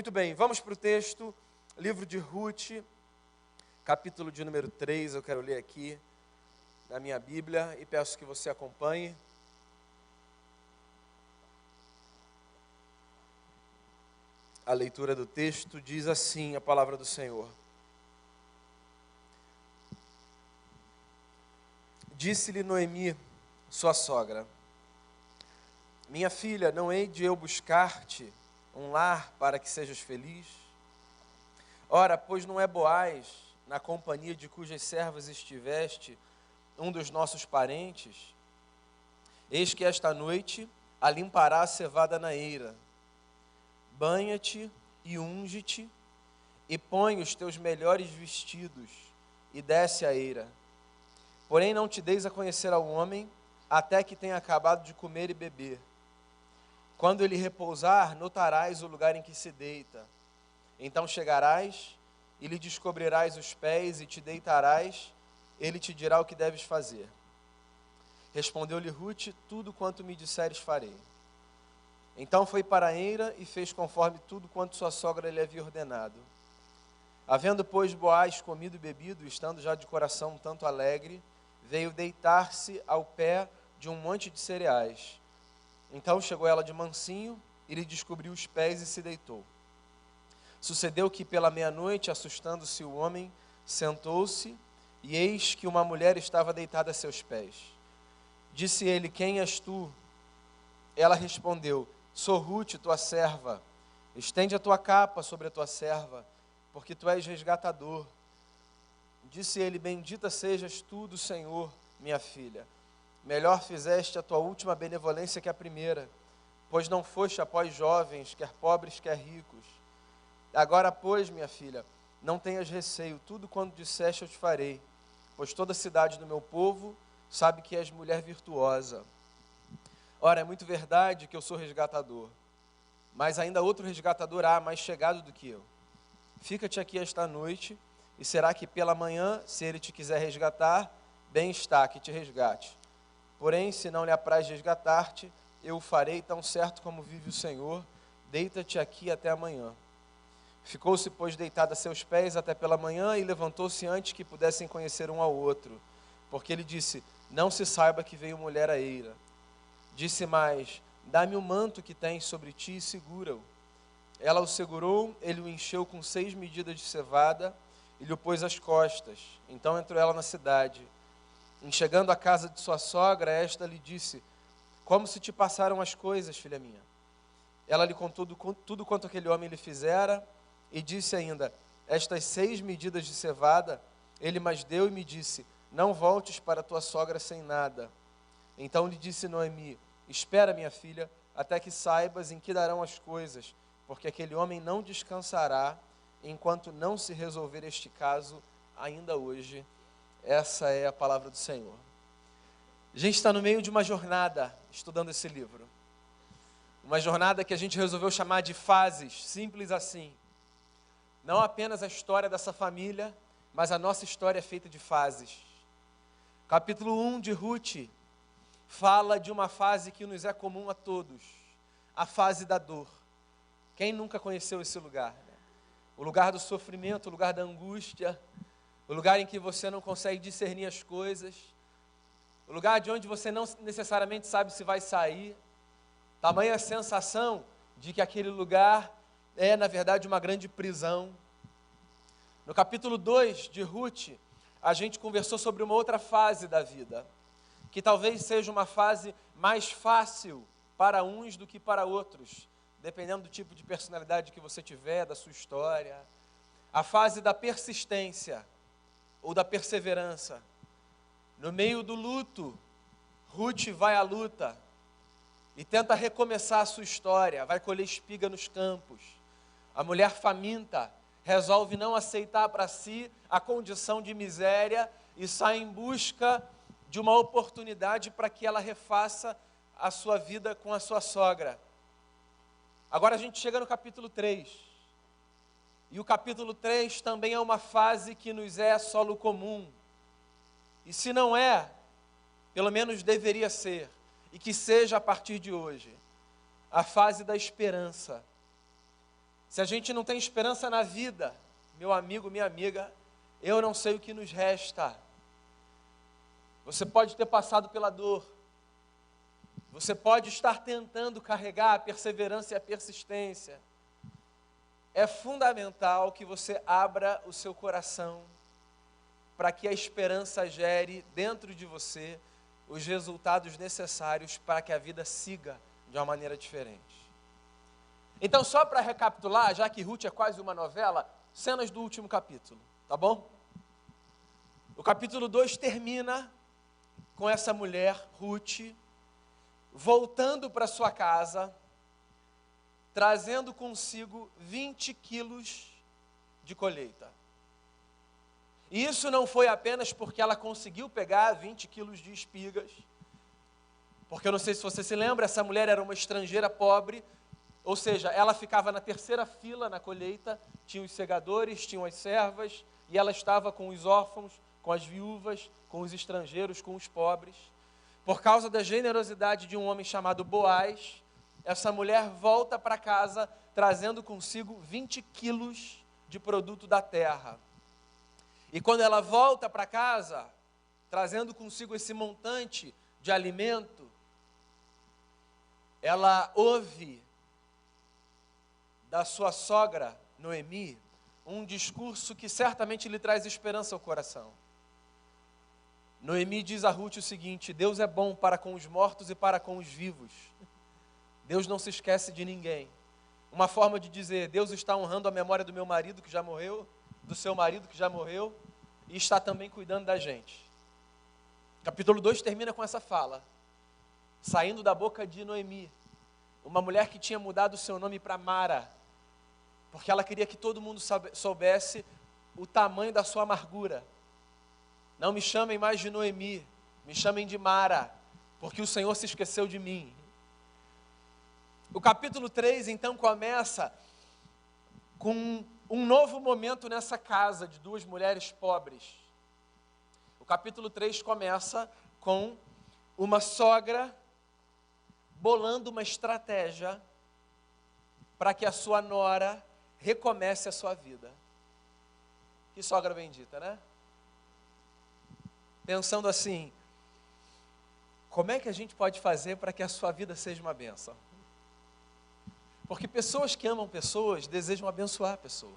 Muito bem, vamos para o texto, livro de Ruth, capítulo de número 3, eu quero ler aqui na minha Bíblia e peço que você acompanhe. A leitura do texto diz assim a palavra do Senhor. Disse-lhe Noemi, sua sogra: minha filha, não hei de eu buscar-te um lar para que sejas feliz? Ora, pois não é Boaz, na companhia de cujas servas estiveste, um dos nossos parentes? Eis que esta noite a limpará a cevada na eira. Banha-te e unge-te, e põe os teus melhores vestidos, e desce a eira. Porém não te deis a conhecer ao homem, até que tenha acabado de comer e beber. Quando ele repousar, notarás o lugar em que se deita. Então chegarás e lhe descobrirás os pés e te deitarás, ele te dirá o que deves fazer. Respondeu-lhe Ruth: tudo quanto me disseres farei. Então foi para a eira e fez conforme tudo quanto sua sogra lhe havia ordenado. Havendo, pois, Boaz comido e bebido, estando já de coração um tanto alegre, veio deitar-se ao pé de um monte de cereais. Então chegou ela de mansinho e lhe descobriu os pés e se deitou. Sucedeu que pela meia-noite, assustando-se o homem, sentou-se, e eis que uma mulher estava deitada a seus pés. Disse ele: quem és tu? Ela respondeu: sou Ruth, tua serva. Estende a tua capa sobre a tua serva, porque tu és resgatador. Disse ele: bendita sejas tu do Senhor, minha filha. Melhor fizeste a tua última benevolência que a primeira, pois não foste após jovens, quer pobres, quer ricos. Agora, pois, minha filha, não tenhas receio, tudo quanto disseste eu te farei, pois toda a cidade do meu povo sabe que és mulher virtuosa. Ora, é muito verdade que eu sou resgatador, mas ainda outro resgatador há, mais chegado do que eu. Fica-te aqui esta noite, e será que pela manhã, se ele te quiser resgatar, bem está, que te resgate. Porém, se não lhe apraz resgatar-te, eu o farei, tão certo como vive o Senhor, deita-te aqui até amanhã. Ficou-se, pois, deitada a seus pés até pela manhã, e levantou-se antes que pudessem conhecer um ao outro, porque ele disse: não se saiba que veio mulher à eira. Disse mais: dá-me o manto que tens sobre ti e segura-o. Ela o segurou, ele o encheu com 6 medidas de cevada e lhe o pôs às costas. Então entrou ela na cidade. Em chegando à casa de sua sogra, esta lhe disse: como se te passaram as coisas, filha minha? Ela lhe contou tudo quanto aquele homem lhe fizera, e disse ainda: estas 6 medidas de cevada ele mas deu e me disse: não voltes para tua sogra sem nada. Então lhe disse Noemi: espera, minha filha, até que saibas em que darão as coisas, porque aquele homem não descansará enquanto não se resolver este caso ainda hoje. Essa é a palavra do Senhor. A gente está no meio de uma jornada estudando esse livro. Uma jornada que a gente resolveu chamar de fases, simples assim. Não apenas a história dessa família, mas a nossa história é feita de fases. Capítulo 1 de Ruth fala de uma fase que nos é comum a todos, a fase da dor. Quem nunca conheceu esse lugar, né? O lugar do sofrimento, o lugar da angústia, o lugar em que você não consegue discernir as coisas, o lugar de onde você não necessariamente sabe se vai sair. Tamanha a sensação de que aquele lugar é, na verdade, uma grande prisão. No capítulo 2 de Ruth, a gente conversou sobre uma outra fase da vida, que talvez seja uma fase mais fácil para uns do que para outros, dependendo do tipo de personalidade que você tiver, da sua história. A fase da persistência ou da perseverança. No meio do luto, Ruth vai à luta e tenta recomeçar a sua história, vai colher espiga nos campos. A mulher faminta resolve não aceitar para si a condição de miséria e sai em busca de uma oportunidade para que ela refaça a sua vida com a sua sogra. Agora a gente chega no capítulo 3. E o capítulo 3 também é uma fase que nos é solo comum. E se não é, pelo menos deveria ser, e que seja a partir de hoje, a fase da esperança. Se a gente não tem esperança na vida, meu amigo, minha amiga, eu não sei o que nos resta. Você pode ter passado pela dor. Você pode estar tentando carregar a perseverança e a persistência. É fundamental que você abra o seu coração para que a esperança gere dentro de você os resultados necessários para que a vida siga de uma maneira diferente. Então, só para recapitular, já que Ruth é quase uma novela, cenas do último capítulo, tá bom? O capítulo 2 termina com essa mulher, Ruth, voltando para sua casa, trazendo consigo 20 quilos de colheita. E isso não foi apenas porque ela conseguiu pegar 20 quilos de espigas, porque eu não sei se você se lembra, essa mulher era uma estrangeira pobre, ou seja, ela ficava na terceira fila na colheita, tinha os segadores, tinham as servas, e ela estava com os órfãos, com as viúvas, com os estrangeiros, com os pobres. Por causa da generosidade de um homem chamado Boaz, essa mulher volta para casa trazendo consigo 20 quilos de produto da terra. E quando ela volta para casa, trazendo consigo esse montante de alimento, ela ouve da sua sogra, Noemi, um discurso que certamente lhe traz esperança ao coração. Noemi diz a Ruth o seguinte: Deus é bom para com os mortos e para com os vivos. Deus não se esquece de ninguém. Uma forma de dizer, Deus está honrando a memória do meu marido que já morreu, do seu marido que já morreu, e está também cuidando da gente. Capítulo 2 termina com essa fala, saindo da boca de Noemi, uma mulher que tinha mudado o seu nome para Mara, porque ela queria que todo mundo soubesse o tamanho da sua amargura. Não me chamem mais de Noemi, me chamem de Mara, porque o Senhor se esqueceu de mim. O capítulo 3, então, começa com um novo momento nessa casa de duas mulheres pobres. O capítulo 3 começa com uma sogra bolando uma estratégia para que a sua nora recomece a sua vida. Que sogra bendita, né? Pensando assim, como é que a gente pode fazer para que a sua vida seja uma bênção? Porque pessoas que amam pessoas desejam abençoar pessoas.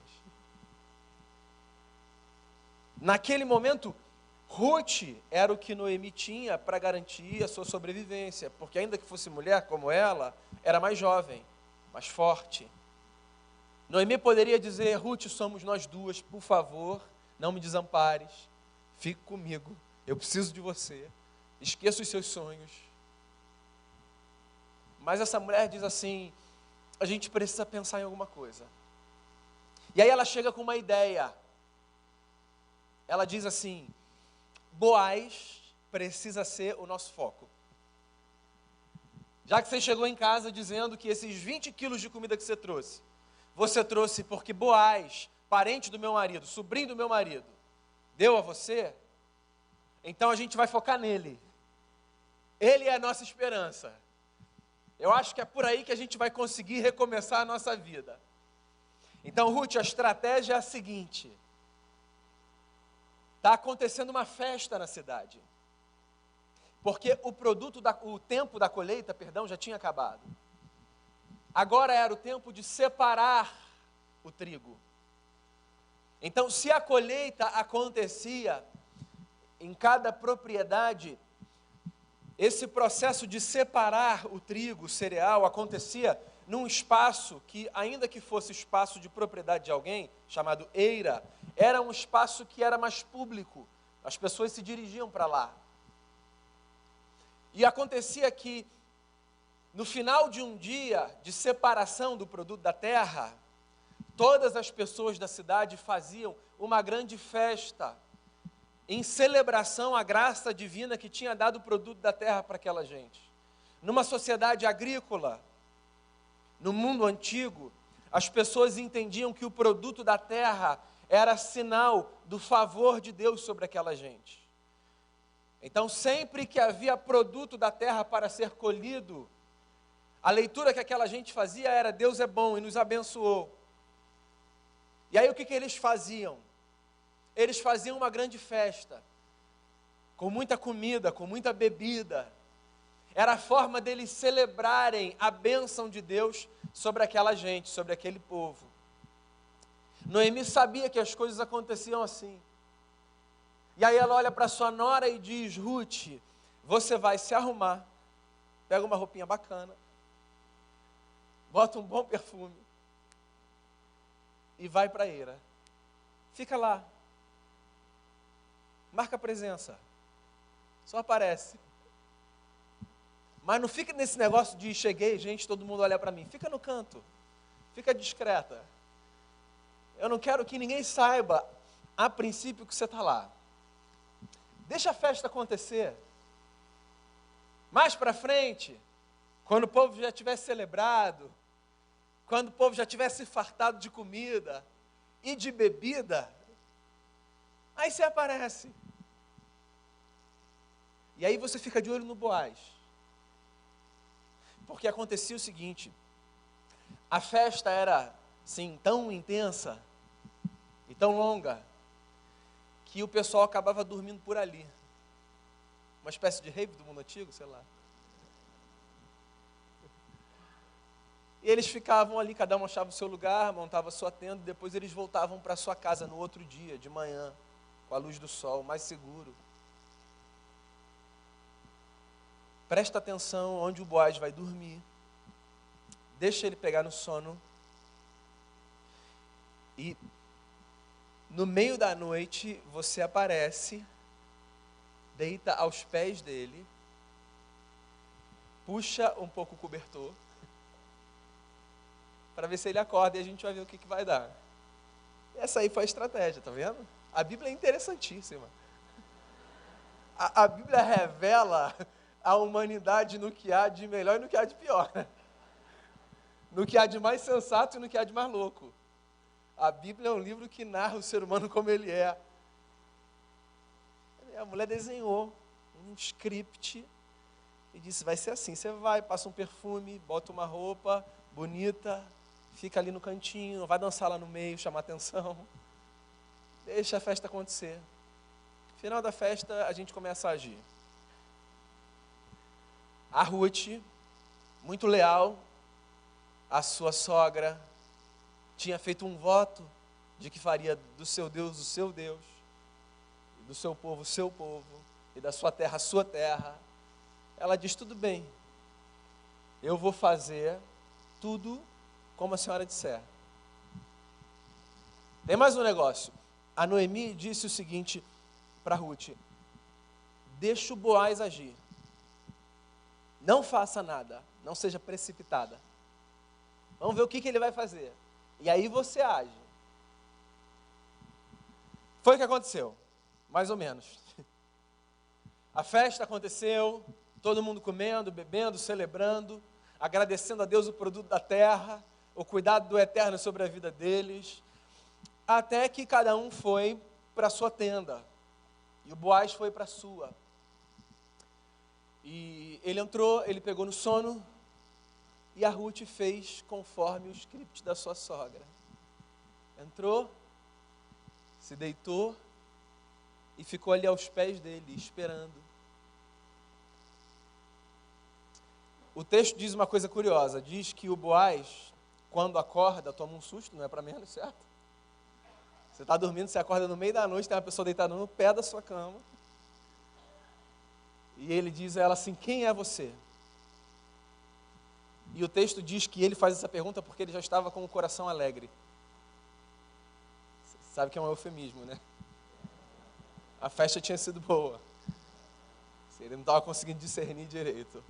Naquele momento, Ruth era o que Noemi tinha para garantir a sua sobrevivência, porque ainda que fosse mulher como ela, era mais jovem, mais forte. Noemi poderia dizer, Ruth, somos nós duas, por favor, não me desampares, fique comigo, eu preciso de você, esqueça os seus sonhos. Mas essa mulher diz assim, a gente precisa pensar em alguma coisa. E aí ela chega com uma ideia. Ela diz assim, Boaz precisa ser o nosso foco. Já que você chegou em casa dizendo que esses 20 quilos de comida que você trouxe porque Boaz, parente do meu marido, sobrinho do meu marido, deu a você, então a gente vai focar nele. Ele é a nossa esperança. Eu acho que é por aí que a gente vai conseguir recomeçar a nossa vida. Então, Ruth, a estratégia é a seguinte. Está acontecendo uma festa na cidade. Porque o tempo da colheita, já tinha acabado. Agora era o tempo de separar o trigo. Então, se a colheita acontecia em cada propriedade, esse processo de separar o trigo, o cereal, acontecia num espaço que, ainda que fosse espaço de propriedade de alguém, chamado eira, era um espaço que era mais público, as pessoas se dirigiam para lá. E acontecia que, no final de um dia de separação do produto da terra, todas as pessoas da cidade faziam uma grande festa, em celebração à graça divina que tinha dado o produto da terra para aquela gente. Numa sociedade agrícola, no mundo antigo, as pessoas entendiam que o produto da terra era sinal do favor de Deus sobre aquela gente. Então, sempre que havia produto da terra para ser colhido, a leitura que aquela gente fazia era, Deus é bom e nos abençoou. E aí o que eles faziam? Eles faziam uma grande festa, com muita comida, com muita bebida. Era a forma deles celebrarem a bênção de Deus sobre aquela gente, sobre aquele povo. Noemi sabia que as coisas aconteciam assim. E aí ela olha para sua nora e diz: Ruth, você vai se arrumar, pega uma roupinha bacana, bota um bom perfume e vai para a eira. Fica lá. Marca presença. Só aparece. Mas não fica nesse negócio de cheguei, gente, todo mundo olha para mim. Fica no canto. Fica discreta. Eu não quero que ninguém saiba, a princípio, que você está lá. Deixa a festa acontecer. Mais para frente, quando o povo já tivesse celebrado, quando o povo já tivesse fartado de comida e de bebida, aí você aparece. E aí você fica de olho no Boaz. Porque acontecia o seguinte: a festa era, sim, tão intensa e tão longa, que o pessoal acabava dormindo por ali. Uma espécie de rave do mundo antigo, sei lá. E eles ficavam ali, cada um achava o seu lugar, montava a sua tenda, e depois eles voltavam para a sua casa no outro dia, de manhã, com a luz do sol, mais seguro. Presta atenção onde o Boaz vai dormir. Deixa ele pegar no sono. E no meio da noite você aparece, deita aos pés dele, puxa um pouco o cobertor, para ver se ele acorda e a gente vai ver o que vai dar. Essa aí foi a estratégia, tá vendo? A Bíblia é interessantíssima. A Bíblia revela a humanidade no que há de melhor e no que há de pior. No que há de mais sensato e no que há de mais louco. A Bíblia é um livro que narra o ser humano como ele é. A mulher desenhou um script e disse: vai ser assim, você vai, passa um perfume, bota uma roupa bonita, fica ali no cantinho, não vai dançar lá no meio, chamar atenção. Deixa a festa acontecer. No final da festa, a gente começa a agir. A Ruth, muito leal à sua sogra, tinha feito um voto de que faria do seu Deus o seu Deus, e do seu povo o seu povo, e da sua terra a sua terra. Ela diz: tudo bem, eu vou fazer tudo como a senhora disser. Tem mais um negócio. A Noemi disse o seguinte para Ruth: deixa o Boaz agir. Não faça nada, não seja precipitada. Vamos ver o que ele vai fazer. E aí você age. Foi o que aconteceu, mais ou menos. A festa aconteceu, todo mundo comendo, bebendo, celebrando, agradecendo a Deus o produto da terra, o cuidado do Eterno sobre a vida deles, até que cada um foi para a sua tenda, e o Boaz foi para a sua. E ele entrou, ele pegou no sono, e a Ruth fez conforme o script da sua sogra. Entrou, se deitou e ficou ali aos pés dele, esperando. O texto diz uma coisa curiosa, diz que o Boaz, quando acorda, toma um susto, não é para menos, certo? Você está dormindo, você acorda no meio da noite, tem uma pessoa deitada no pé da sua cama, e ele diz a ela assim: quem é você? E o texto diz que ele faz essa pergunta porque ele já estava com o coração alegre. Você sabe que é um eufemismo, né? A festa tinha sido boa. Ele não estava conseguindo discernir direito.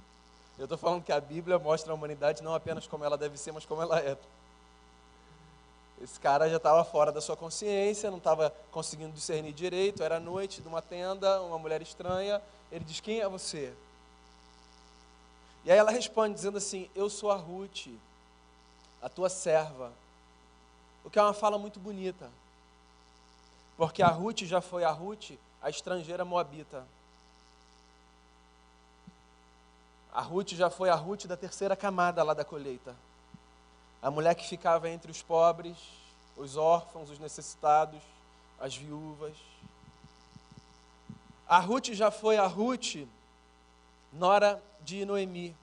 Eu estou falando que a Bíblia mostra a humanidade não apenas como ela deve ser, mas como ela é. Esse cara já estava fora da sua consciência, não estava conseguindo discernir direito, era noite, de uma tenda, uma mulher estranha. Ele diz: quem é você? E aí ela responde dizendo assim: eu sou a Ruth, a tua serva. O que é uma fala muito bonita, porque a Ruth já foi a Ruth, a estrangeira moabita. A Ruth já foi a Ruth da terceira camada lá da colheita. A mulher que ficava entre os pobres, os órfãos, os necessitados, as viúvas. A Ruth já foi a Ruth, nora de Noemi.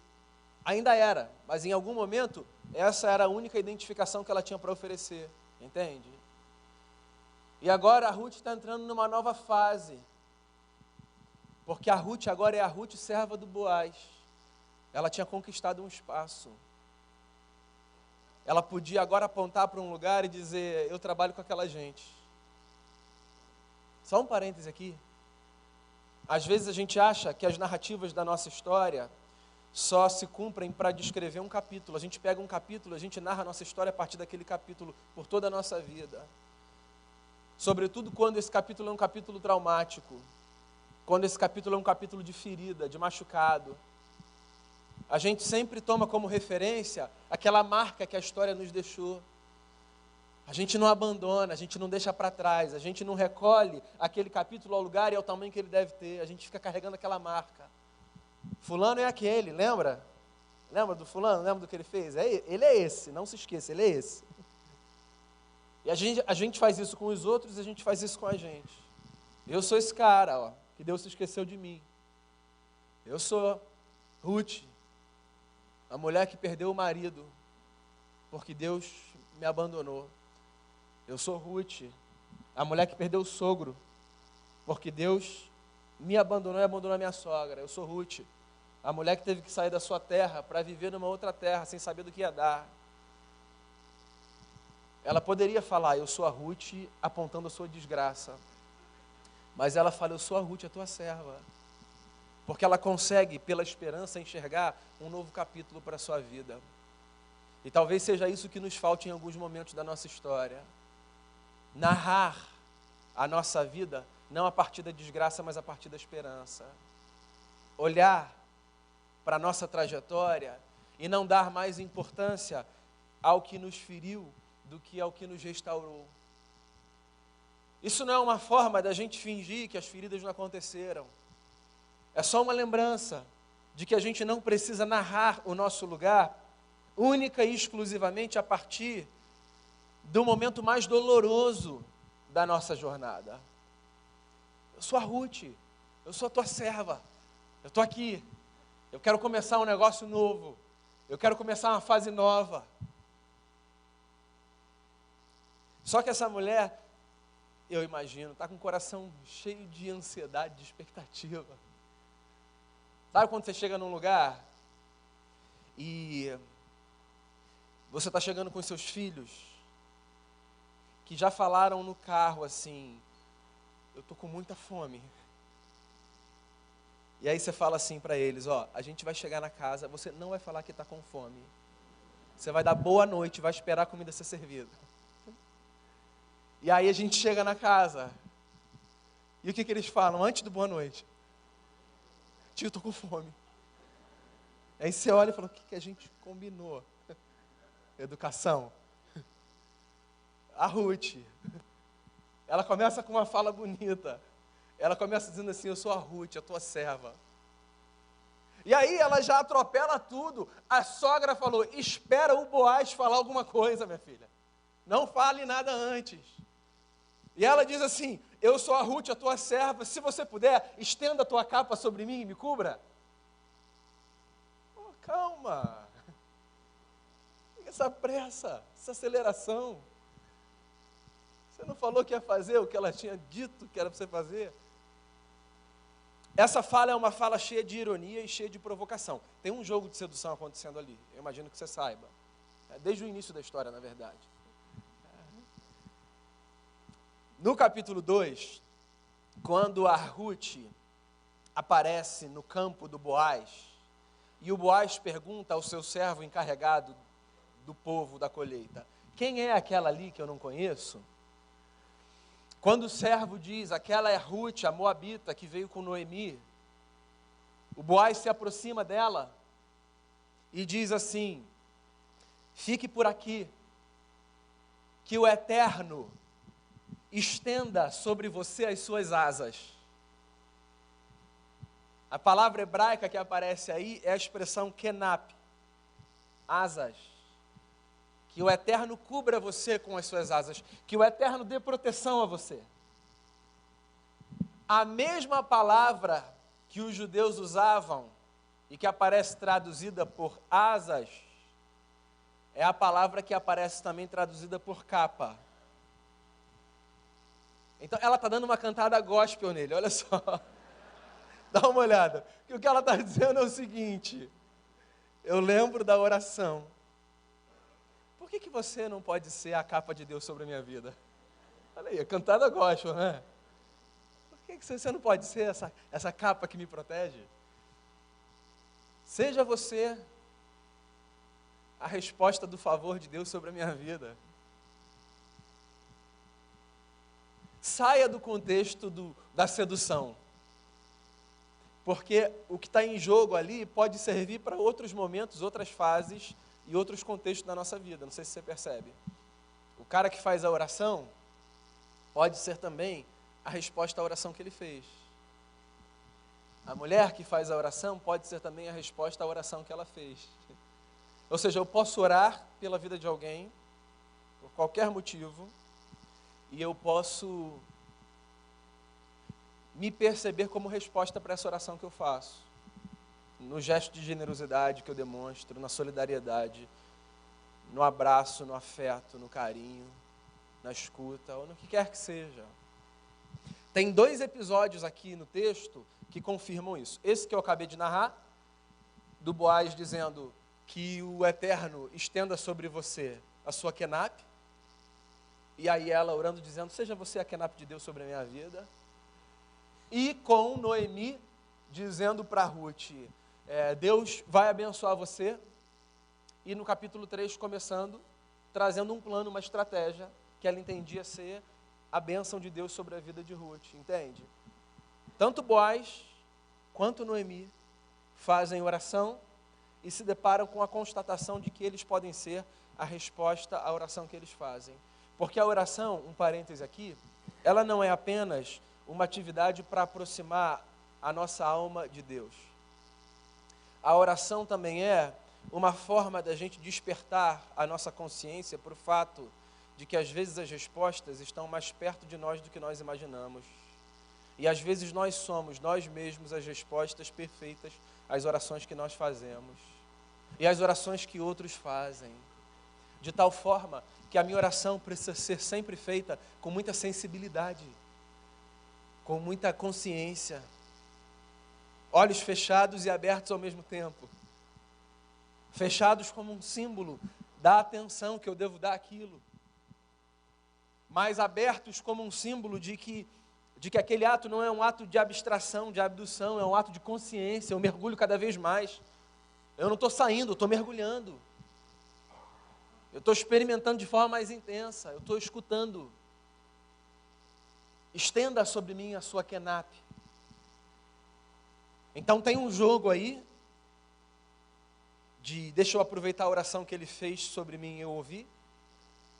Ainda era, mas em algum momento, essa era a única identificação que ela tinha para oferecer, entende? E agora a Ruth está entrando numa nova fase, porque a Ruth agora é a Ruth serva do Boaz. Ela tinha conquistado um espaço. Ela podia agora apontar para um lugar e dizer, eu trabalho com aquela gente. Só um parêntese aqui. Às vezes a gente acha que as narrativas da nossa história só se cumprem para descrever um capítulo. A gente pega um capítulo, a gente narra a nossa história a partir daquele capítulo, por toda a nossa vida. Sobretudo quando esse capítulo é um capítulo traumático, quando esse capítulo é um capítulo de ferida, de machucado. A gente sempre toma como referência aquela marca que a história nos deixou. A gente não abandona, a gente não deixa para trás, a gente não recolhe aquele capítulo ao lugar e ao tamanho que ele deve ter. A gente fica carregando aquela marca. Fulano é aquele, lembra? Lembra do fulano? Lembra do que ele fez? Ele é esse, não se esqueça, ele é esse. E a gente faz isso com os outros e a gente faz isso com a gente. Eu sou esse cara, ó, que Deus se esqueceu de mim. Eu sou Ruth, a mulher que perdeu o marido, porque Deus me abandonou. Eu sou Ruth, a mulher que perdeu o sogro, porque Deus me abandonou e abandonou a minha sogra. Eu sou Ruth, a mulher que teve que sair da sua terra para viver numa outra terra, sem saber do que ia dar. Ela poderia falar, eu sou a Ruth, apontando a sua desgraça. Mas ela fala, eu sou a Ruth, a tua serva. Porque ela consegue, pela esperança, enxergar um novo capítulo para a sua vida. E talvez seja isso que nos falte em alguns momentos da nossa história. Narrar a nossa vida, não a partir da desgraça, mas a partir da esperança. Olhar para a nossa trajetória e não dar mais importância ao que nos feriu do que ao que nos restaurou. Isso não é uma forma da gente fingir que as feridas não aconteceram. É só uma lembrança de que a gente não precisa narrar o nosso lugar única e exclusivamente a partir do momento mais doloroso da nossa jornada. Eu sou a Ruth, eu sou a tua serva, eu estou aqui, eu quero começar um negócio novo, eu quero começar uma fase nova. Só que essa mulher, eu imagino, está com o coração cheio de ansiedade, de expectativa. Sabe quando você chega num lugar e você está chegando com seus filhos, que já falaram no carro assim, eu estou com muita fome. E aí você fala assim para eles, ó, a gente vai chegar na casa, você não vai falar que está com fome. Você vai dar boa noite, vai esperar a comida ser servida. E aí a gente chega na casa. E o que eles falam antes do boa noite? Tio, eu estou com fome. Aí você olha e fala, o que a gente combinou? Educação. A Ruth, ela começa com uma fala bonita. Ela começa dizendo assim, eu sou a Ruth, a tua serva. E aí ela já atropela tudo. A sogra falou, espera o Boaz falar alguma coisa, minha filha. Não fale nada antes. E ela diz assim, eu sou a Ruth, a tua serva, se você puder, estenda a tua capa sobre mim e me cubra. Oh, calma. Essa pressa, essa aceleração. Você não falou que ia fazer o que ela tinha dito que era para você fazer? Essa fala é uma fala cheia de ironia e cheia de provocação. Tem um jogo de sedução acontecendo ali, eu imagino que você saiba. Desde o início da história, na verdade. No capítulo 2, quando a Ruth aparece no campo do Boaz, e o Boaz pergunta ao seu servo encarregado do povo da colheita, quem é aquela ali que eu não conheço? Quando o servo diz, aquela é Ruth, a moabita, que veio com Noemi, o Boaz se aproxima dela e diz assim, fique por aqui, que o Eterno estenda sobre você as suas asas. A palavra hebraica que aparece aí é a expressão kenap, asas. Que o Eterno cubra você com as suas asas. Que o Eterno dê proteção a você. A mesma palavra que os judeus usavam e que aparece traduzida por asas, é a palavra que aparece também traduzida por capa. Então ela está dando uma cantada gospel nele, olha só. Dá uma olhada. Que o que ela está dizendo é o seguinte: eu lembro da oração. Por que você não pode ser a capa de Deus sobre a minha vida? Olha aí, a cantada gospel, né? Por que você não pode ser essa capa que me protege? Seja você a resposta do favor de Deus sobre a minha vida. Saia do contexto da sedução. Porque o que está em jogo ali pode servir para outros momentos, outras fases e outros contextos da nossa vida. Não sei se você percebe. O cara que faz a oração pode ser também a resposta à oração que ele fez. A mulher que faz a oração pode ser também a resposta à oração que ela fez. Ou seja, eu posso orar pela vida de alguém, por qualquer motivo, e eu posso me perceber como resposta para essa oração que eu faço. No gesto de generosidade que eu demonstro, na solidariedade, no abraço, no afeto, no carinho, na escuta, ou no que quer que seja. Tem 2 episódios aqui no texto que confirmam isso. Esse que eu acabei de narrar, do Boaz dizendo que o Eterno estenda sobre você a sua kenape, e aí ela orando dizendo, seja você a kenape de Deus sobre a minha vida. E com Noemi dizendo para Ruth, Deus vai abençoar você, e no capítulo 3 começando, trazendo um plano, uma estratégia, que ela entendia ser a bênção de Deus sobre a vida de Ruth, entende? Tanto Boaz quanto Noemi fazem oração e se deparam com a constatação de que eles podem ser a resposta à oração que eles fazem. Porque a oração, um parêntese aqui, ela não é apenas uma atividade para aproximar a nossa alma de Deus. A oração também é uma forma da gente despertar a nossa consciência para o fato de que às vezes as respostas estão mais perto de nós do que nós imaginamos. E às vezes nós somos, nós mesmos, as respostas perfeitas às orações que nós fazemos. E às orações que outros fazem. De tal forma que a minha oração precisa ser sempre feita com muita sensibilidade, com muita consciência, olhos fechados e abertos ao mesmo tempo. Fechados como um símbolo da atenção que eu devo dar àquilo, mas abertos como um símbolo de que aquele ato não é um ato de abstração, de abdução, é um ato de consciência. Eu mergulho cada vez mais. Eu não estou saindo, eu estou mergulhando. Eu estou experimentando de forma mais intensa, eu estou escutando. Estenda sobre mim a sua kenape. Então tem um jogo aí, deixa eu aproveitar a oração que ele fez sobre mim e eu ouvi,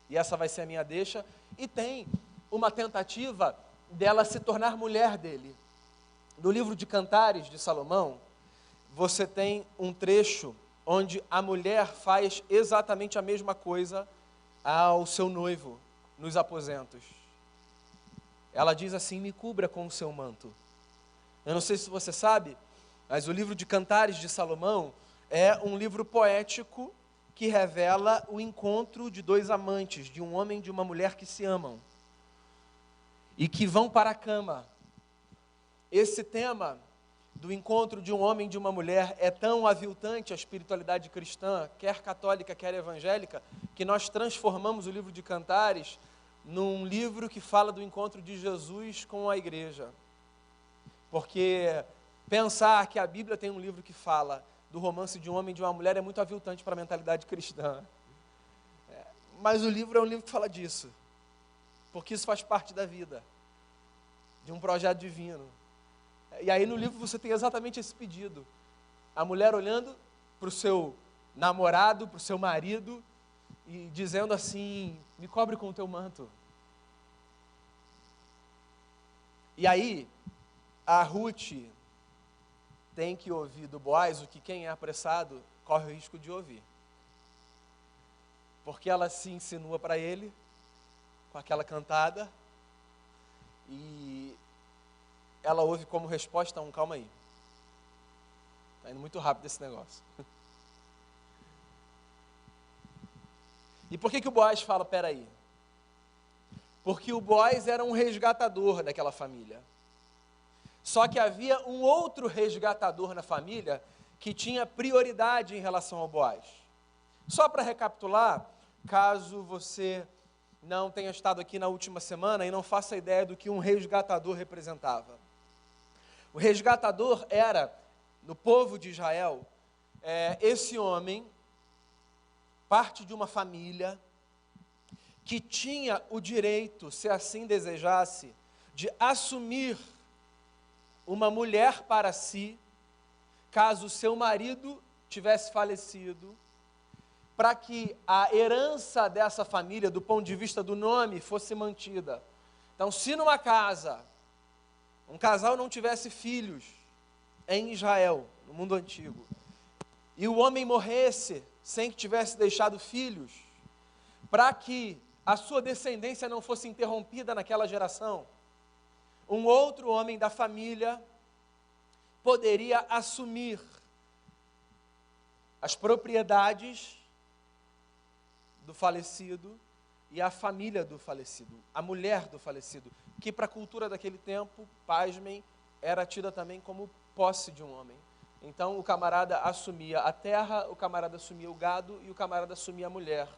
e essa vai ser a minha deixa, e tem uma tentativa dela se tornar mulher dele. No livro de Cantares de Salomão, você tem um trecho onde a mulher faz exatamente a mesma coisa ao seu noivo nos aposentos. Ela diz assim, me cubra com o seu manto. Eu não sei se você sabe, mas o livro de Cantares de Salomão é um livro poético que revela o encontro de 2 amantes, de um homem e de uma mulher que se amam e que vão para a cama. Esse tema do encontro de um homem e de uma mulher é tão aviltante à espiritualidade cristã, quer católica, quer evangélica, que nós transformamos o livro de Cantares num livro que fala do encontro de Jesus com a igreja. Porque pensar que a Bíblia tem um livro que fala do romance de um homem e de uma mulher é muito aviltante para a mentalidade cristã. Mas o livro é um livro que fala disso, porque isso faz parte da vida, de um projeto divino. E aí no livro você tem exatamente esse pedido. A mulher olhando para o seu namorado, para o seu marido, e dizendo assim, me cobre com o teu manto. E aí, a Ruth tem que ouvir do Boaz o que quem é apressado corre o risco de ouvir. porque ela se insinua para ele, com aquela cantada, e ela ouve como resposta calma aí. Está indo muito rápido esse negócio. E por que o Boaz fala, peraí? Porque o Boaz era um resgatador daquela família. Só que havia um outro resgatador na família que tinha prioridade em relação ao Boaz. Só para recapitular, caso você não tenha estado aqui na última semana e não faça ideia do que um resgatador representava. O resgatador era, no povo de Israel, esse homem, parte de uma família, que tinha o direito, se assim desejasse, de assumir uma mulher para si, caso seu marido tivesse falecido, para que a herança dessa família, do ponto de vista do nome, fosse mantida. Então, se numa casa, um casal não tivesse filhos em Israel, no mundo antigo, e o homem morresse sem que tivesse deixado filhos, para que a sua descendência não fosse interrompida naquela geração, um outro homem da família poderia assumir as propriedades do falecido e a família do falecido, a mulher do falecido, que para a cultura daquele tempo, pasmem, era tida também como posse de um homem. Então o camarada assumia a terra, o camarada assumia o gado e o camarada assumia a mulher,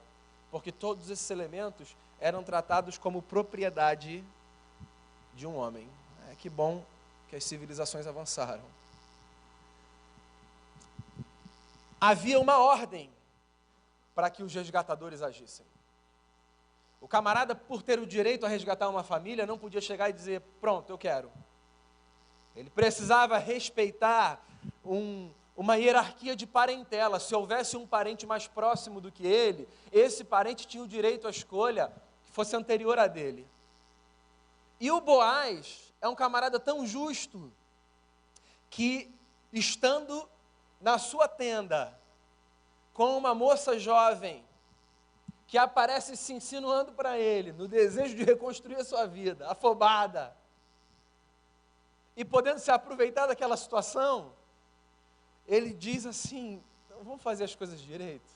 porque todos esses elementos eram tratados como propriedade de um homem. Que bom que as civilizações avançaram. Havia uma ordem para que os resgatadores agissem. O camarada, por ter o direito a resgatar uma família, não podia chegar e dizer, pronto, eu quero. Ele precisava respeitar uma hierarquia de parentela. Se houvesse um parente mais próximo do que ele, esse parente tinha o direito à escolha que fosse anterior a dele. E o Boaz é um camarada tão justo que, estando na sua tenda, com uma moça jovem, que aparece se insinuando para ele, no desejo de reconstruir a sua vida, afobada, e podendo se aproveitar daquela situação, ele diz assim, então vamos fazer as coisas direito.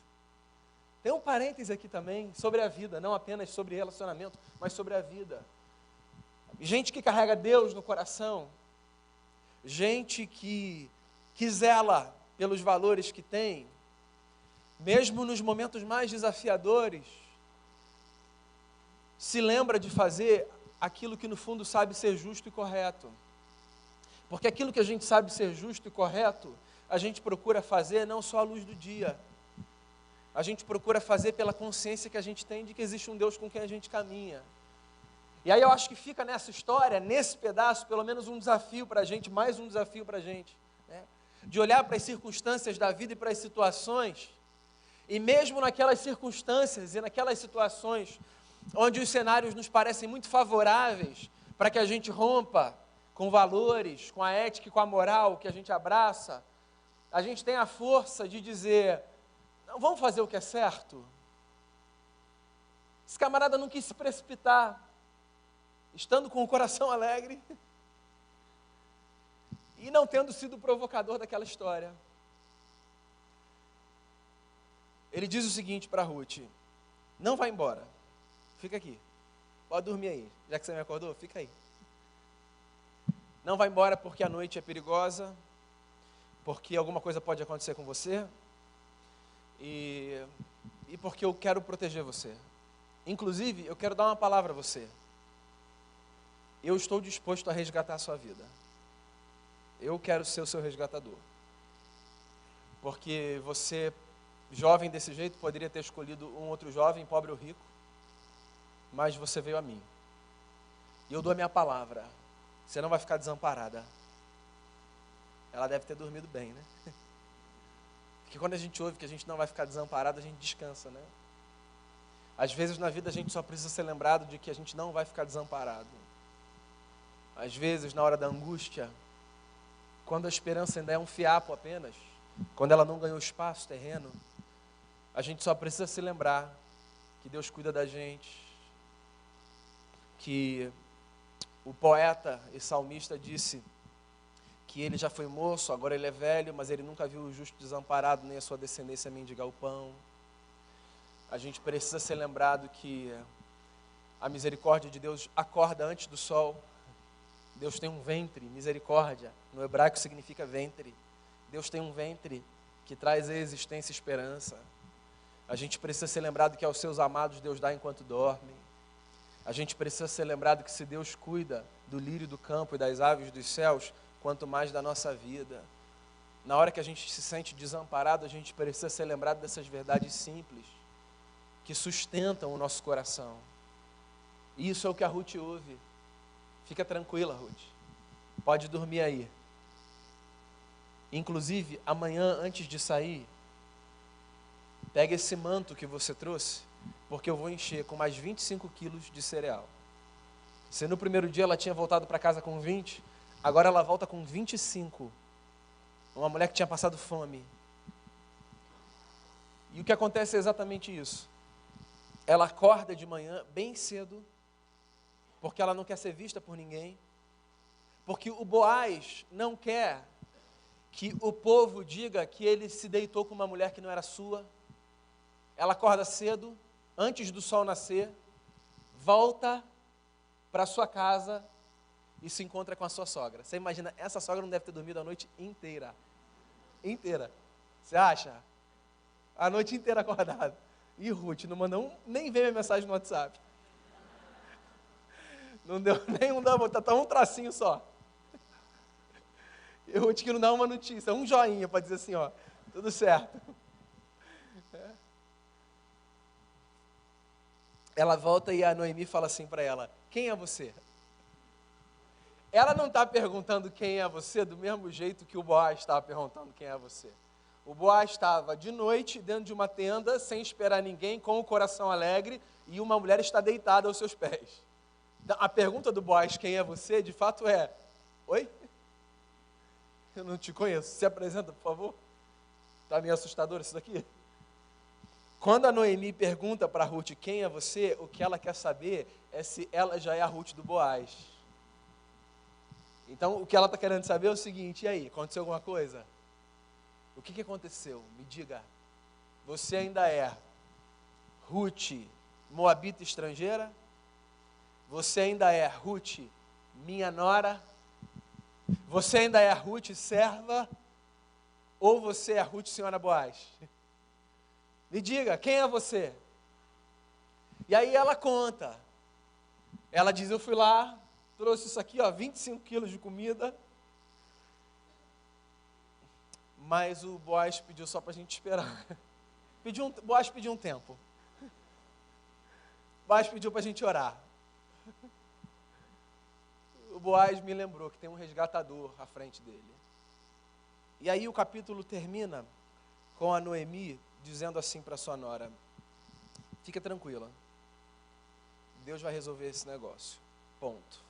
Tem um parêntese aqui também, sobre a vida, não apenas sobre relacionamento, mas sobre a vida. Gente que carrega Deus no coração, gente que zela pelos valores que tem, mesmo nos momentos mais desafiadores, se lembra de fazer aquilo que no fundo sabe ser justo e correto. Porque aquilo que a gente sabe ser justo e correto, a gente procura fazer não só à luz do dia, a gente procura fazer pela consciência que a gente tem de que existe um Deus com quem a gente caminha. E aí eu acho que fica nessa história, nesse pedaço, pelo menos um desafio para a gente, mais um desafio para a gente, né? De olhar para as circunstâncias da vida e para as situações, e mesmo naquelas circunstâncias e naquelas situações, onde os cenários nos parecem muito favoráveis para que a gente rompa com valores, com a ética e com a moral que a gente abraça, a gente tem a força de dizer, não, vamos fazer o que é certo. Esse camarada não quis se precipitar, estando com o coração alegre e não tendo sido o provocador daquela história. Ele diz o seguinte para Ruth, não vai embora, fica aqui, pode dormir aí, já que você me acordou, fica aí. Não vai embora porque a noite é perigosa, porque alguma coisa pode acontecer com você, e porque eu quero proteger você. Inclusive, eu quero dar uma palavra a você. Eu estou disposto a resgatar a sua vida. Eu quero ser o seu resgatador. Porque você, jovem desse jeito, poderia ter escolhido um outro jovem, pobre ou rico, mas você veio a mim. E eu dou a minha palavra. Você não vai ficar desamparada. Ela deve ter dormido bem, né? Porque quando a gente ouve que a gente não vai ficar desamparado, a gente descansa, né? Às vezes na vida a gente só precisa ser lembrado de que a gente não vai ficar desamparado. Às vezes, na hora da angústia, quando a esperança ainda é um fiapo apenas, quando ela não ganhou espaço terreno, a gente só precisa se lembrar que Deus cuida da gente, que o poeta e salmista disse que ele já foi moço, agora ele é velho, mas ele nunca viu o justo desamparado, nem a sua descendência mendigar o pão. A gente precisa ser lembrado que a misericórdia de Deus acorda antes do sol. Deus tem um ventre, misericórdia, no hebraico significa ventre. Deus tem um ventre que traz à existência esperança. A gente precisa ser lembrado que aos seus amados Deus dá enquanto dorme. A gente precisa ser lembrado que se Deus cuida do lírio do campo e das aves dos céus, quanto mais da nossa vida. Na hora que a gente se sente desamparado, a gente precisa ser lembrado dessas verdades simples, que sustentam o nosso coração. E isso é o que a Ruth ouve. Fica tranquila, Ruth. Pode dormir aí. Inclusive, amanhã, antes de sair, pega esse manto que você trouxe, porque eu vou encher com mais 25 quilos de cereal. Se no primeiro dia ela tinha voltado para casa com 20, agora ela volta com 25. Uma mulher que tinha passado fome. E o que acontece é exatamente isso. Ela acorda de manhã, bem cedo, porque ela não quer ser vista por ninguém, porque o Boaz não quer que o povo diga que ele se deitou com uma mulher que não era sua. Ela acorda cedo, antes do sol nascer, volta para sua casa e se encontra com a sua sogra. Você imagina, essa sogra não deve ter dormido a noite inteira. Inteira. Você acha? A noite inteira acordada. E Ruth não mandou nem ver minha mensagem no WhatsApp. Não deu nem tá um tracinho só. E Ruth que não dá uma notícia, um joinha para dizer assim, ó, tudo certo. Ela volta e a Noemi fala assim para ela, quem é você? Ela não está perguntando quem é você do mesmo jeito que o Boaz estava perguntando quem é você. O Boaz estava de noite dentro de uma tenda, sem esperar ninguém, com o coração alegre, e uma mulher está deitada aos seus pés. A pergunta do Boaz, quem é você, de fato é, oi? Eu não te conheço, se apresenta, por favor. Está meio assustador isso daqui? Quando a Noemi pergunta para Ruth, quem é você, o que ela quer saber é se ela já é a Ruth do Boaz. Então, o que ela está querendo saber é o seguinte, e aí, aconteceu alguma coisa? O que aconteceu? Me diga. Você ainda é Ruth, moabita estrangeira? Você ainda é Ruth, minha nora? Você ainda é Ruth, serva? Ou você é Ruth, senhora Boaz? Me diga, quem é você? E aí ela conta. Ela diz, eu fui lá, trouxe isso aqui, ó, 25 quilos de comida. Mas o Boaz pediu só para a gente esperar. Boaz pediu um tempo. Boaz pediu para a gente orar. O Boaz me lembrou que tem um resgatador à frente dele. E aí o capítulo termina com a Noemi dizendo assim para sua nora, fica tranquila, Deus vai resolver esse negócio, ponto.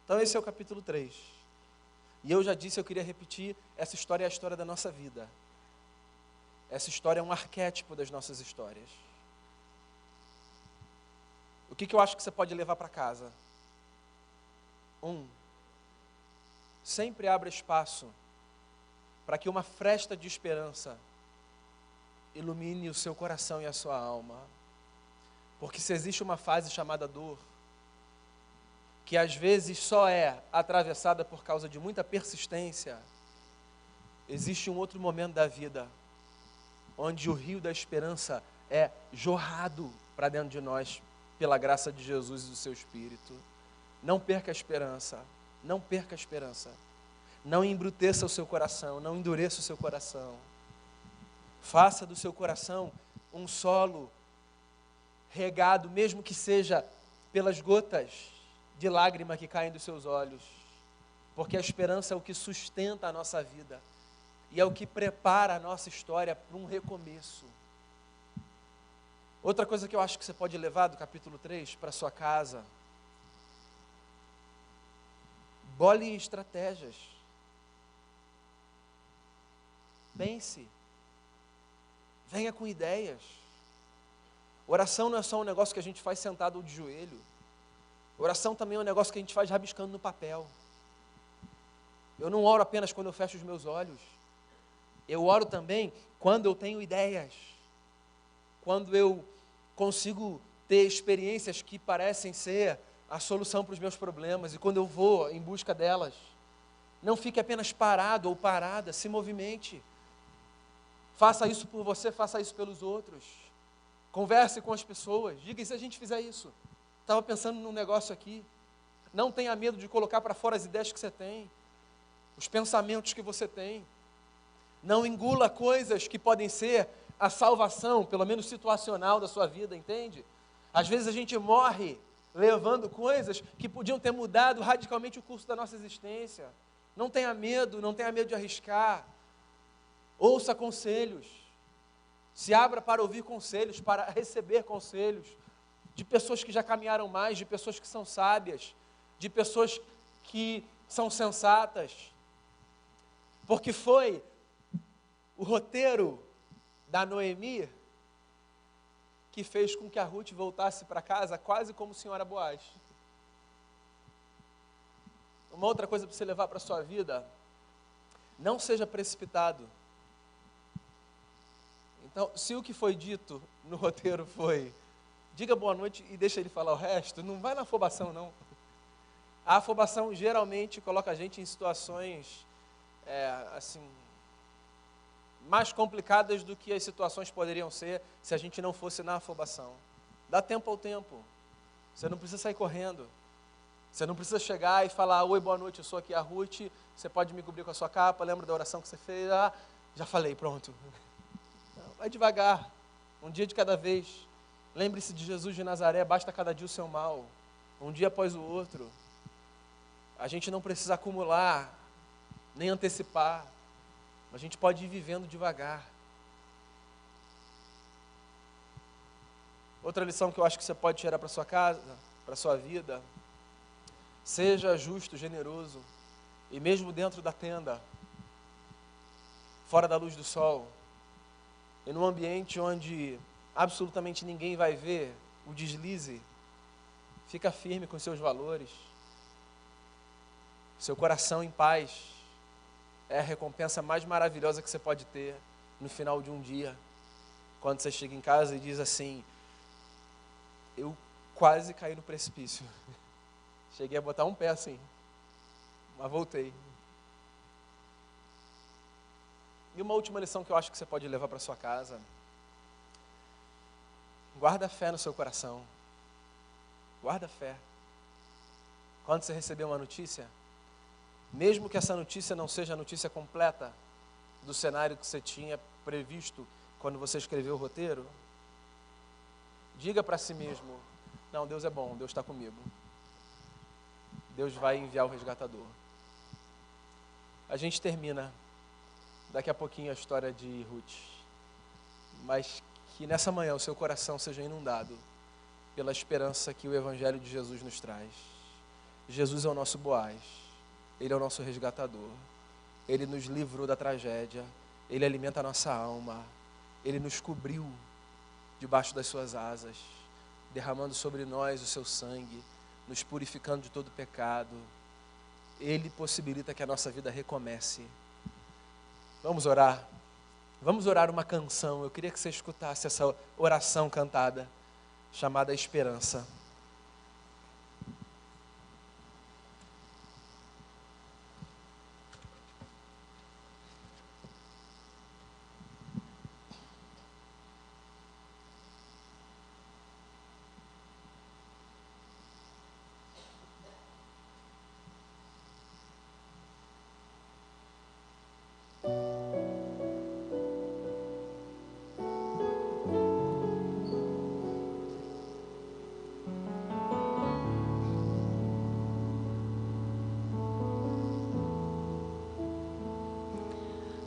Então esse é o capítulo 3. E eu já disse, eu queria repetir, essa história é a história da nossa vida. Essa história é um arquétipo das nossas histórias. O que eu acho que você pode levar para casa? Sempre abra espaço para que uma fresta de esperança ilumine o seu coração e a sua alma. Porque se existe uma fase chamada dor, que às vezes só é atravessada por causa de muita persistência, existe um outro momento da vida, onde o rio da esperança é jorrado para dentro de nós, pela graça de Jesus e do seu Espírito. Não perca a esperança, não perca a esperança. Não embruteça o seu coração, não endureça o seu coração. Faça do seu coração um solo regado, mesmo que seja pelas gotas de lágrima que caem dos seus olhos. Porque a esperança é o que sustenta a nossa vida e é o que prepara a nossa história para um recomeço. Outra coisa que eu acho que você pode levar do capítulo 3 para sua casa, bole estratégias. Pense. Venha com ideias. Oração não é só um negócio que a gente faz sentado ou de joelho. Oração também é um negócio que a gente faz rabiscando no papel. Eu não oro apenas quando eu fecho os meus olhos. Eu oro também quando eu tenho ideias. Quando eu consigo ter experiências que parecem ser a solução para os meus problemas. E quando eu vou em busca delas. Não fique apenas parado ou parada, se movimente. Faça isso por você, faça isso pelos outros. Converse com as pessoas. Diga, e se a gente fizer isso? Estava pensando num negócio aqui. Não tenha medo de colocar para fora as ideias que você tem. Os pensamentos que você tem. Não engula coisas que podem ser a salvação, pelo menos situacional da sua vida, entende? Às vezes a gente morre levando coisas que podiam ter mudado radicalmente o curso da nossa existência. Não tenha medo de arriscar. Ouça conselhos. Se abra para ouvir conselhos, para receber conselhos de pessoas que já caminharam mais, de pessoas que são sábias, de pessoas que são sensatas. Porque foi o roteiro da Noemi que fez com que a Ruth voltasse para casa quase como senhora Boaz. Uma outra coisa para você levar para a sua vida, não seja precipitado. Então, se o que foi dito no roteiro foi, diga boa noite e deixa ele falar o resto, não vai na afobação, não. A afobação geralmente coloca a gente em situações, mais complicadas do que as situações poderiam ser se a gente não fosse na afobação. Dá tempo ao tempo. Você não precisa sair correndo. Você não precisa chegar e falar, oi, boa noite, eu sou aqui a Ruth, você pode me cobrir com a sua capa, lembra da oração que você fez? Ah, já falei, pronto. Não, vai devagar, um dia de cada vez. Lembre-se de Jesus de Nazaré, basta cada dia o seu mal, um dia após o outro. A gente não precisa acumular, nem antecipar. A gente pode ir vivendo devagar. Outra lição que eu acho que você pode tirar para sua casa, para sua vida, seja justo, generoso, e mesmo dentro da tenda, fora da luz do sol, e num ambiente onde absolutamente ninguém vai ver o deslize, fica firme com seus valores, seu coração em paz, é a recompensa mais maravilhosa que você pode ter no final de um dia, quando você chega em casa e diz assim, eu quase caí no precipício. Cheguei a botar um pé assim, mas voltei. E uma última lição que eu acho que você pode levar para sua casa. Guarda fé no seu coração. Guarda fé. Quando você receber uma notícia, mesmo que essa notícia não seja a notícia completa do cenário que você tinha previsto quando você escreveu o roteiro, diga para si mesmo, não, Deus é bom, Deus está comigo. Deus vai enviar o resgatador. A gente termina daqui a pouquinho a história de Ruth. Mas que nessa manhã o seu coração seja inundado pela esperança que o Evangelho de Jesus nos traz. Jesus é o nosso Boaz. Ele é o nosso resgatador. Ele nos livrou da tragédia. Ele alimenta a nossa alma. Ele nos cobriu debaixo das suas asas, derramando sobre nós o seu sangue, nos purificando de todo pecado. Ele possibilita que a nossa vida recomece. Vamos orar. Vamos orar uma canção. Eu queria que você escutasse essa oração cantada, chamada Esperança.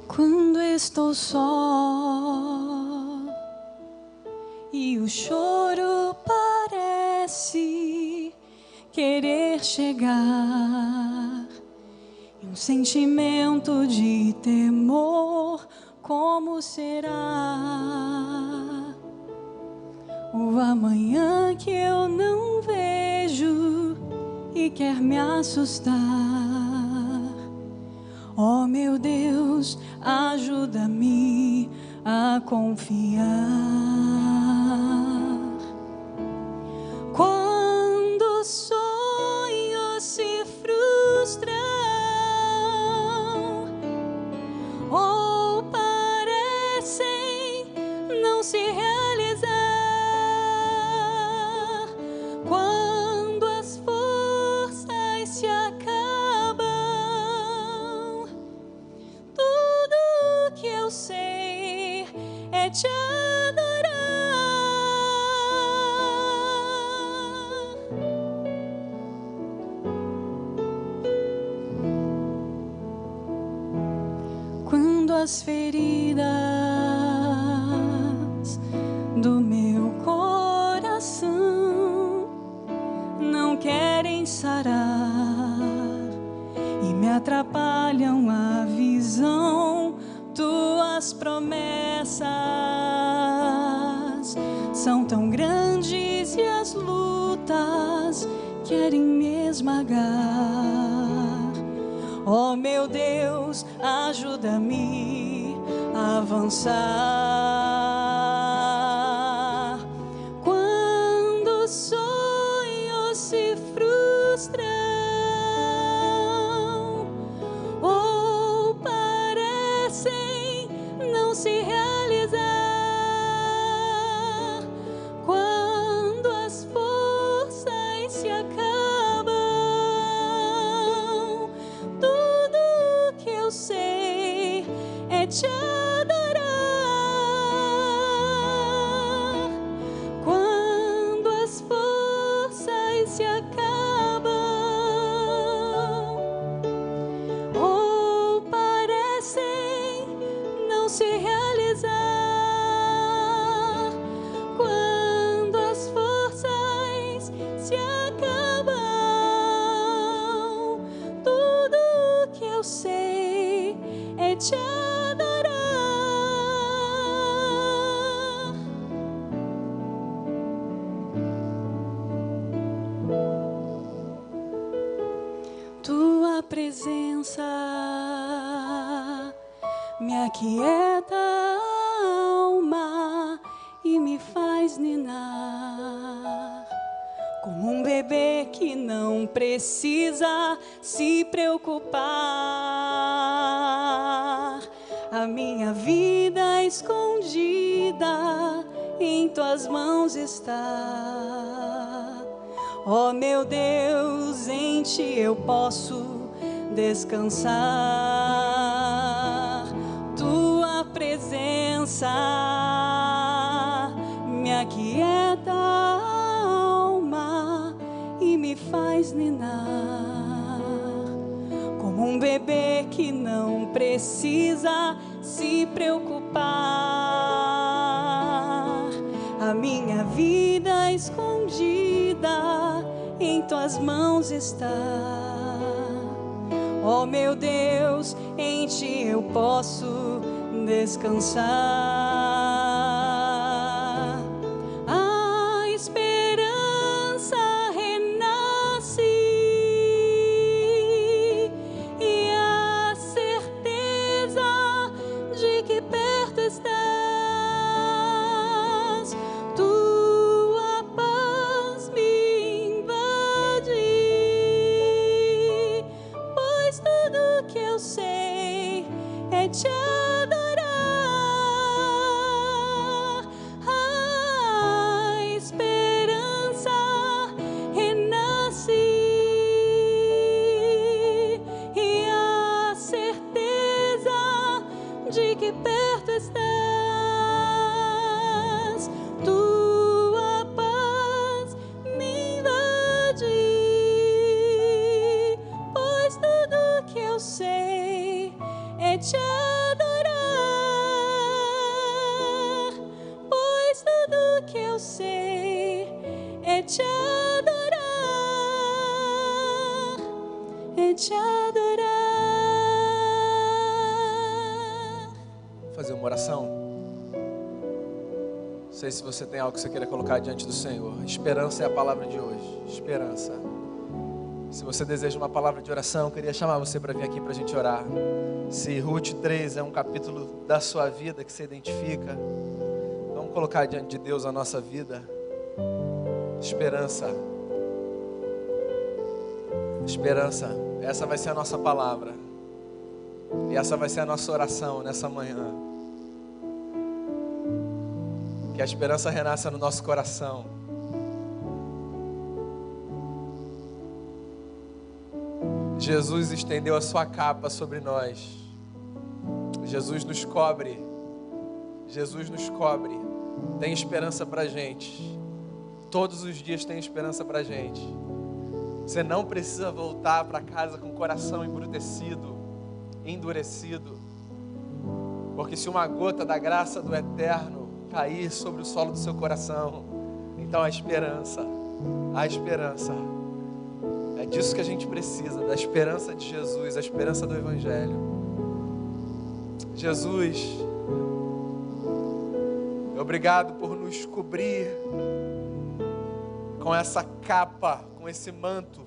Quando estou só e o choro parece querer chegar, e um sentimento de temor, como será o amanhã que eu não vejo e quer me assustar. Oh meu Deus, ajuda-me a confiar. Quando os sonhos se frustram ou parecem não se realizar, quando as forças se acabam, tudo que eu sei é te adorar. Quando as feridas do meu coração não querem sarar e me atrapalham a visão, tuas promessas são tão grandes e as lutas querem me esmagar. Oh meu Deus, ajuda-me a avançar. Quando os sonhos se frustram ou parecem não se realizar, quando as forças se acabam, tudo que eu sei é te adorar. Quando as forças se acabam ou parecem não se realizar, quando as forças se acabam, tudo que eu sei é te adorar. Tua presença me aquieta a alma e me faz ninar como um bebê que não precisa se preocupar. A minha vida escondida em tuas mãos está. Oh meu Deus, em ti eu posso descansar. Tua presença me aquieta a alma e me faz ninar como um bebê que não precisa se preocupar. A minha vida escondida em tuas mãos está. Oh meu Deus, em ti eu posso descansar. A esperança renasce e a certeza de que perto estás. Tua paz me invade, pois tudo que eu sei é te adorar. A esperança renasce e a certeza de que perto estás. Tua paz me invade, pois tudo que eu sei é te adorar. Pois tudo que eu sei é te adorar. É te adorar. Vou fazer uma oração. sei se você tem algo que você queira colocar diante do Senhor. Esperança é a palavra de hoje. Esperança. Se você deseja uma palavra de oração, eu queria chamar você para vir aqui para a gente orar. Se Ruth 3 é um capítulo da sua vida que você identifica, vamos colocar diante de Deus a nossa vida. Esperança. Esperança. Essa vai ser a nossa palavra. E essa vai ser a nossa oração nessa manhã. Que a esperança renasça no nosso coração. Jesus estendeu a sua capa sobre nós. Jesus nos cobre. Jesus nos cobre. Tem esperança pra gente. Todos os dias tem esperança pra gente. Você não precisa voltar para casa com o coração embrutecido, endurecido. Porque se uma gota da graça do Eterno cair sobre o solo do seu coração, então a esperança. É disso que a gente precisa, da esperança de Jesus, a esperança do Evangelho. Jesus, obrigado por nos cobrir com essa capa, com esse manto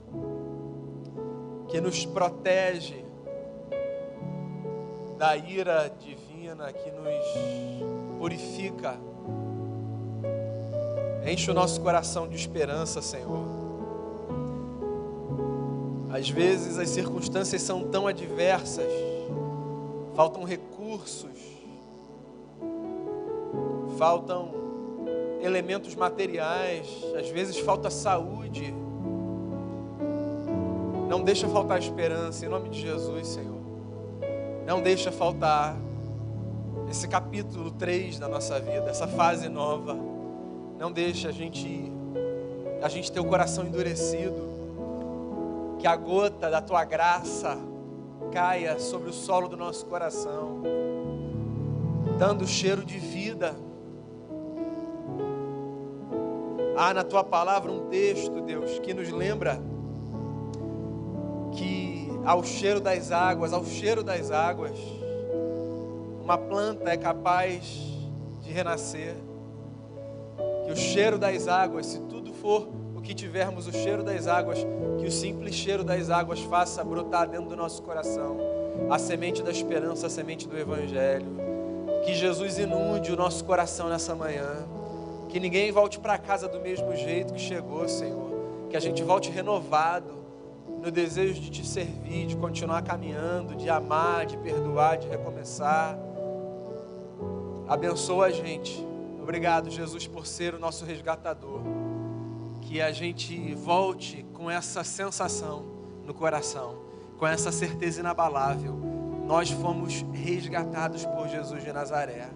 que nos protege da ira divina, que nos purifica. Enche o nosso coração de esperança, Senhor. Às vezes as circunstâncias são tão adversas, faltam recursos, faltam elementos materiais, às vezes falta saúde. Não deixa faltar esperança, em nome de Jesus, Senhor. Não deixa faltar esse capítulo 3 da nossa vida, essa fase nova. Não deixa a gente ter o coração endurecido. Que a gota da tua graça caia sobre o solo do nosso coração, dando cheiro de vida. Há na tua palavra um texto, Deus, que nos lembra que ao cheiro das águas, uma planta é capaz de renascer. Que o cheiro das águas, se tudo for o que tivermos, o cheiro das águas, que o simples cheiro das águas faça brotar dentro do nosso coração a semente da esperança, a semente do Evangelho. Que Jesus inunde o nosso coração nessa manhã. Que ninguém volte para casa do mesmo jeito que chegou, Senhor. Que a gente volte renovado no desejo de te servir, de continuar caminhando, de amar, de perdoar, de recomeçar. Abençoa a gente. Obrigado, Jesus, por ser o nosso resgatador. Que a gente volte com essa sensação no coração, com essa certeza inabalável. Nós fomos resgatados por Jesus de Nazaré,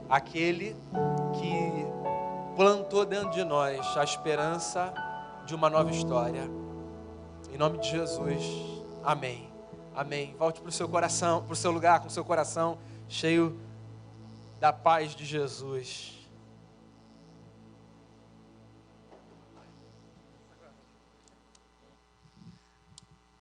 aquele que plantou dentro de nós a esperança de uma nova história. Em nome de Jesus, amém. Amém. Volte para o seu coração, para o seu lugar com o seu coração cheio da paz de Jesus.